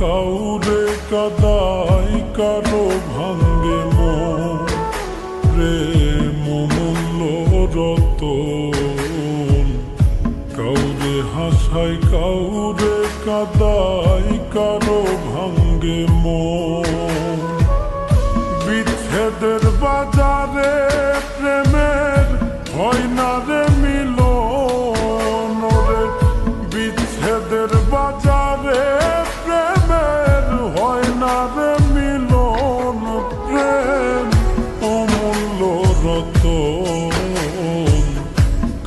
কাউরে কাদায় কারো ভাঙ্গে মন প্রেম মূল্য রতন কাউরে হাসায় কাউরে কাদায় কারো ভাঙ্গে মন বিচ্ছেদের বাজারে প্রেমের হয় না রে মিলন রে বিচ্ছেদের বাজারে প্রেমের হয় না রে মিলন প্রেম অমূল্য রতন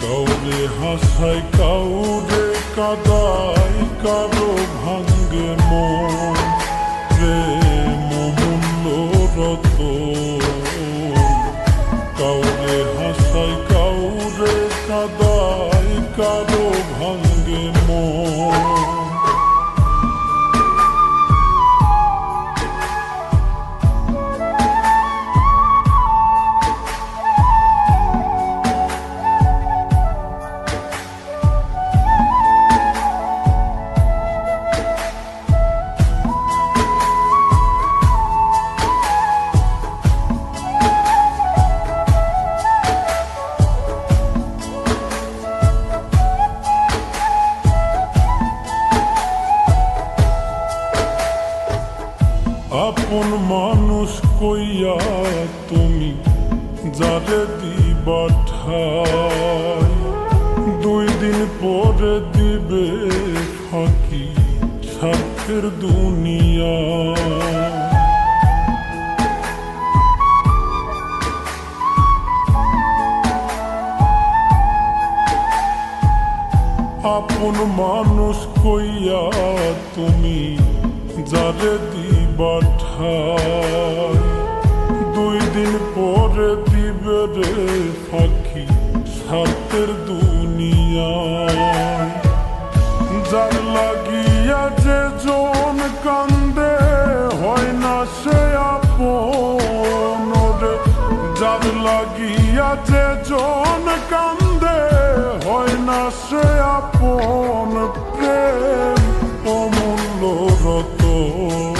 কাউরে হাসায় কাউরে কাদায় কারো ভাঙ্গে মন প্রেম অমূল্য রতন কাউরে হাসায় কাউরে কাদায় কারো ভাঙ্গে মন আপন মানুষ কইয়া তুমি যারে দিবা ঠাই 2 দিন পরে দিবে ফাঁকি স্বার্থের দুনিয়া আপন মানুষ কইয়া তুমি যারে দিবা ঠাই 2 দিন পরে দিবে রে ফাঁকি স্বার্থের দুনিয়ায় যার লাগিয়া যে জন কান্দে হয় না সে আপন রে যার লাগিয়া যে জন কান্দে হয় না সে আপন প্রেম অমূল্য রতন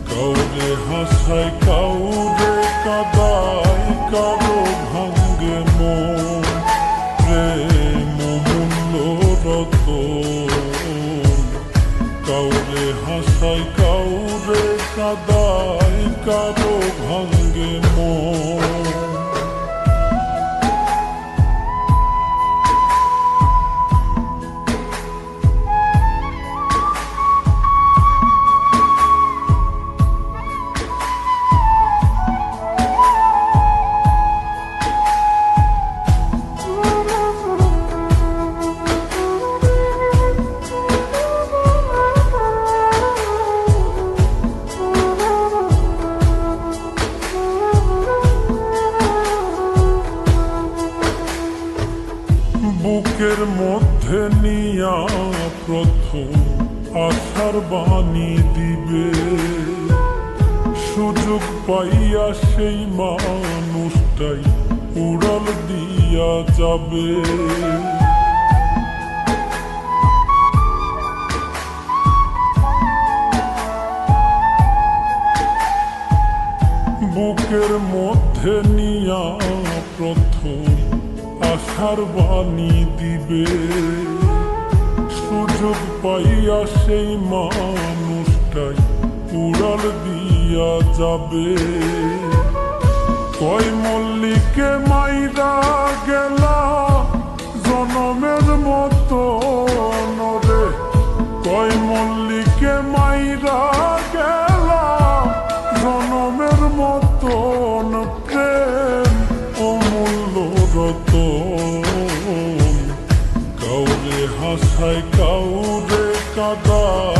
কাউরে হাসায় কাউরে কাদায় কারো ভাঙ্গে মন প্রেম অমূল্য রতন কাউরে হাসায় কাউরে কাদায় কারো ভাঙ্গে মন বুকের মধ্যে নিয়া প্রথম আশার বাণী দিবে সুযোগ পাইয়া সেই মানুষটাই উড়াল দিয়া যাবে বুকের মধ্যে নিয়া প্রথম আশার বাণী দিবে সুযোগ পাইয়া সেই মানুষটাই উড়াল দিয়া যাবে কয় মল্লিকে মাইরা গেলা জনমের মতো রে কয় মল্লিকে মাইরা গেলা জনমের মতন প্রেম অমূল্য রতন কাউরে হাসায় কাউরে কাদায়